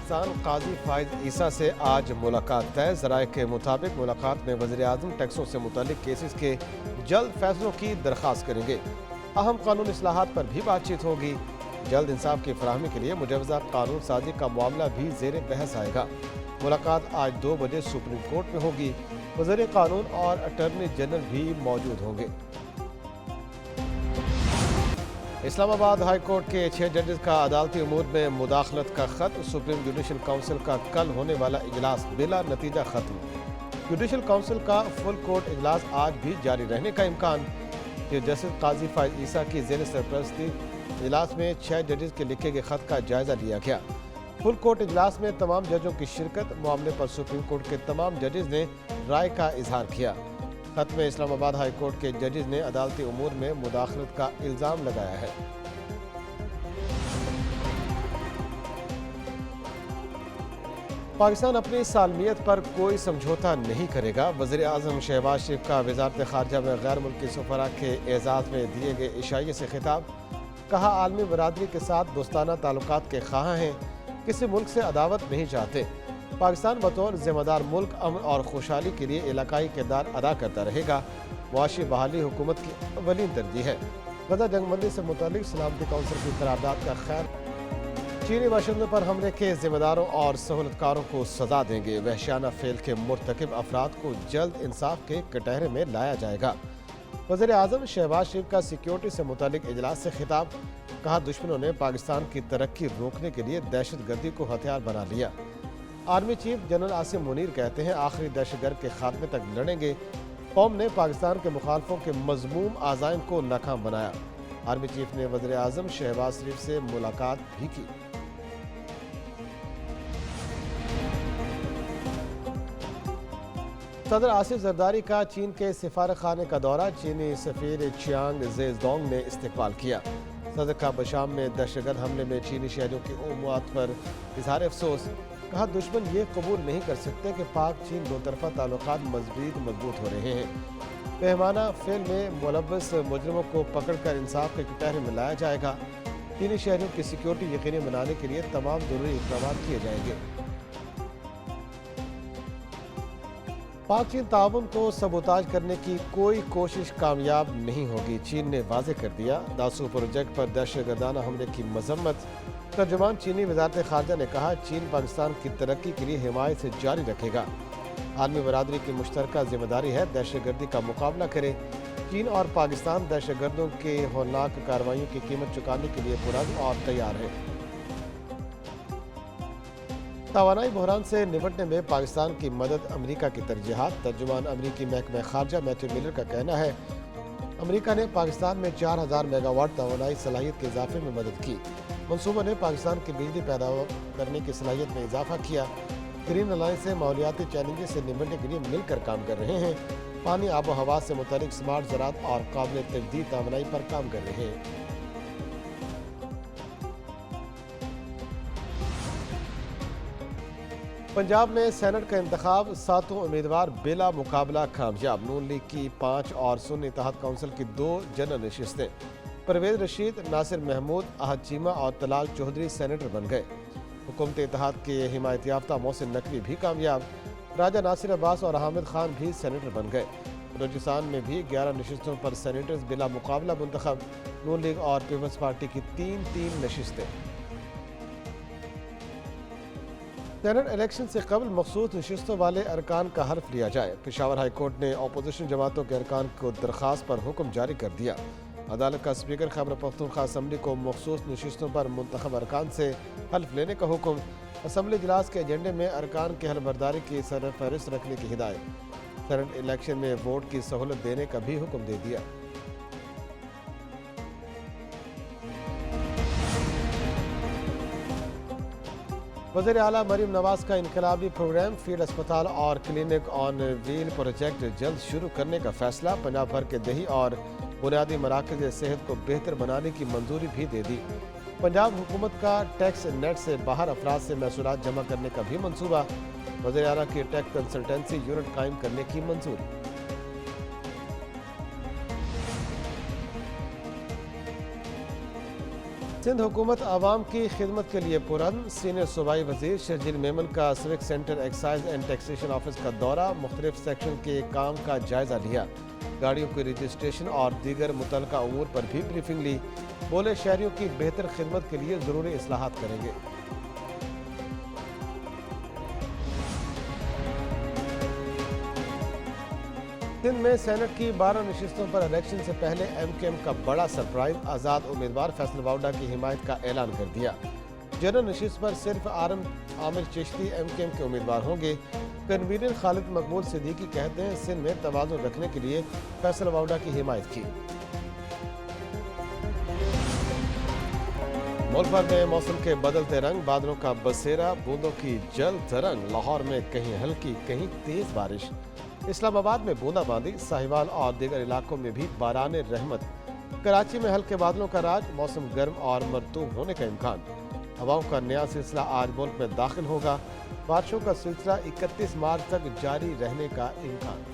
पाकिस्तान काजी फाइज ईसा से आज मुलाकात तय। ज़राए के मुताबिक मुलाकात में वज़ीर-ए-आज़म टैक्सों से मुतल्लिक केसेस के जल्द फैसलों की दरख्वास्त करेंगे। अहम कानून इस्लाहात पर भी बातचीत होगी। जल्द इंसाफ की फराहमी के लिए मुजवज़ा कानून साजी का मामला भी ज़ेर बहस आएगा। मुलाकात आज 2 बजे सुप्रीम कोर्ट में होगी। वज़ीर कानून और अटॉर्नी जनरल भी मौजूद होंगे। इस्लामाबाद हाई कोर्ट के 6 जजेस का अदालती उमूर में मुदाखलत का खत। सुप्रीम जुडिशल काउंसिल का कल होने वाला इजलास बिला नतीजा खत्म। जुडिशल काउंसिल का फुल कोर्ट इजलास आज भी जारी रहने का इम्कान। जस्टिस काजी फाइज ईसा की ज़ेर सरपरस्ती इजलास में 6 जजेस के लिखे गए खत का जायजा लिया गया। फुल कोर्ट इजलास में तमाम जजों की शिरकत। मामले पर सुप्रीम कोर्ट के तमाम जजेस ने राय का इजहार किया। खत में इस्लामाबाद हाई कोर्ट के जजेस ने अदालती उमूर में मुदाखलत का इल्ज़ाम लगाया है। पाकिस्तान अपनी सालमियत पर कोई समझौता नहीं करेगा। वज़ीर-ए-आज़म शहबाज शरीफ का वज़ारत ख़ारजा में गैर मुल्की सफ़रा के एजाज़ में दिए गए इशाइये से खिताब। कहा, आलमी बरादरी के साथ दोस्ताना ताल्लुकात के ख़्वाह हैं, किसी मुल्क से अदावत नहीं चाहते। पाकिस्तान बतौर ज़िम्मेदार मुल्क अमन और खुशहाली के लिए इलाकाई किरदार अदा करता रहेगा। मुआशी बहाली हुकूमत की अवलीन तरजीह है। गजा जंगबंदी से मुतालिक सलामती काउंसिल की करारदाद का खैर। चीनी बाशिंदों पर हमले के ज़िम्मेदारों और सहूलतकारों को सजा देंगे। वहशियाना फेल के मुर्तकिब अफराद को जल्द इंसाफ के कटहरे में लाया जाएगा। वज़ीर-ए-आज़म शहबाज शरीफ का सिक्योरिटी से मुतालिक इजलास से खिताब। कहा, दुश्मनों ने पाकिस्तान की तरक्की रोकने के लिए दहशतगर्दी को हथियार बना लिया। Army chief general Asim Munir कहते हैं, आखिरी दहशतगर्द के खात्मे तक लड़ेंगे। कौम ने पाकिस्तान के मुखालफों के मज़मूम आज़ाइम को नाकाम बनाया। आर्मी चीफ ने वज़ीर-ए-आज़म शहबाज शरीफ से मुलाकात भी की। सदर आसिफ जरदारी का चीन के सिफारतखाने का दौरा। चीनी सफीर चियांग ज़ेजोंग ने इस्तकबाल किया। सदर का बशाम में दहशतगर्द हमले में चीनी शहरियों की उम्मत पर इजहार अफसोस। कहा, दुश्मन ये कबूल नहीं कर सकते कि पाक चीन दो तरफा ताल्लुकात मजबूत हो रहे हैं। पैमाना फेल में मुलव्वस मुजरिमों को पकड़कर इंसाफ के कटहरे में लाया जाएगा। चीनी शहरियों की सिक्योरिटी यकीनी बनाने के लिए तमाम ज़रूरी इक़दाम किए जाएंगे। पाक चीन ताउन को सबोताज करने की कोई कोशिश कामयाब नहीं होगी। चीन ने वाज़े कर दिया। दासू प्रोजेक्ट पर दहशतगर्दाना हमले की मजम्मत। तर्जुमान चीनी वज़ारत ख़ारजा ने कहा, चीन पाकिस्तान की तरक्की के लिए हिमायत से जारी रखेगा। आलमी बरादरी की मुश्तरका जिम्मेदारी है दहशतगर्दी का मुकाबला करे। चीन और पाकिस्तान दहशतगर्दों के हौलनाक कार्रवाइयों की कीमत चुकाने के लिए पुरज़्म और तैयार है। तवानाई बहरान से निपटने में पाकिस्तान की मदद अमरीका की तरजीहात। तर्जुमान अमरीकी महकमा खारजा मैथ्यू मिलर का कहना है, अमरीका ने पाकिस्तान में 4000 मेगावाट तवानाई सलाहियत के इजाफे में मदद की। मंसूबों ने पाकिस्तान की बिजली पैदा करने की सलाहियत में इजाफा किया। ग्रीन अलायंस से माहौलियाती चैलेंजेस से निपटने के लिए मिलकर काम कर रहे हैं। पानी, आबो हवा से मुतालिक स्मार्ट ज़राअत और काबिल तजदीद तवानाई पर काम कर रहे हैं। पंजाब में सेनेट का इंतखाब। 7 उम्मीदवार बिला मुकाबला कामयाब। नून लीग की 5 और सुन्नी इत्तेहाद काउंसिल की 2 जनरल नशिस्तें। परवेज रशीद, नासिर महमूद, अहद चीमा और तलाल चौधरी सेनेटर बन गए। हुकूमत इत्तेहाद के हिमायत याफ्ता मोहसिन नकवी भी कामयाब। राजा नासिर अब्बास और हामिद खान भी सेनेटर बन गए। बलूचिस्तान में भी 11 नशिस्तों पर सेनेटर्स बिला मुकाबला मुंतखब। नून लीग और पीपल्स पार्टी की 3-3 नशिस्तें। सेनेट इलेक्शन से कबल मखसूस नशिस्तों वाले अरकान का हल्फ लिया जाए। पेशावर हाई कोर्ट ने अपोजिशन जमातों के अरकान को दरख्वास्त पर हुक्म जारी कर दिया। अदालत का स्पीकर खैबर पख्तूनख्वा असम्बली को मखसूस नशिस्तों पर मुंतखब अरकान से हल्फ लेने का हुक्म। असम्बली इजलास के एजेंडे में अरकान की हलफबरदारी की सरफहरिस्त रखने की हिदायत। सेनेट इलेक्शन में वोट की सहूलत देने का भी हुक्म दे दिया। वज़ीर आला मरीम नवाज का इनकलाबी प्रोग्राम फील्ड अस्पताल और क्लिनिक ऑन व्हील प्रोजेक्ट जल्द शुरू करने का फैसला। पंजाब भर के दही और बुनियादी मराकज़ सेहत को बेहतर बनाने की मंजूरी भी दे दी। पंजाब हुकूमत का टैक्स नेट से बाहर अफराद से महसूलात जमा करने का भी मंसूबा। वज़ीर आला की टैक्स कंसल्टेंसी यूनिट कायम करने की मंजूरी। सिंध हुकूमत आवाम की खिदमत के लिए पुरन। सीनियर सूबाई वजीर शर्जील मेमन का civic centre excise and taxation office का दौरा, मुख्तलिफ सेक्शन के काम का जायजा लिया। गाड़ियों की रजिस्ट्रेशन और दीगर मुतल्लिका अमूर पर भी ब्रीफिंग ली। बोले शहरियों की बेहतर खिदमत के लिए ज़रूरी इस्लाहात करेंगे। सिंध में सेनेट की 12 नशिस्तों पर इलेक्शन से पहले MKM का बड़ा सरप्राइज, आज़ाद उम्मीदवार फैसल वाउडा की हिमायत का ऐलान कर दिया। जनरल नशिस्त पर सिर्फ आमिर चिश्ती MKM के उम्मीदवार होंगे। कन्वीनर खालिद मकबूल सिद्दीकी कहते हैं सिंध में तवाज़ुन रखने के लिए फैसल वाउडा की हिमायत की। मुल्क भर में मौसम के बदलते रंग, बादलों का बसेरा, बूंदों की जल तरंग। लाहौर में कहीं हल्की कहीं तेज बारिश। इस्लामाबाद में बूंदाबांदी, साहिवाल और दीगर इलाकों में भी बारान रहमत। कराची में हल्के बादलों का राज, मौसम गर्म और मरतूब होने का इम्कान। हवाओं का नया सिलसिला आज मुल्क में दाखिल होगा। बारिशों का सिलसिला 31 मार्च तक जारी रहने का इम्कान।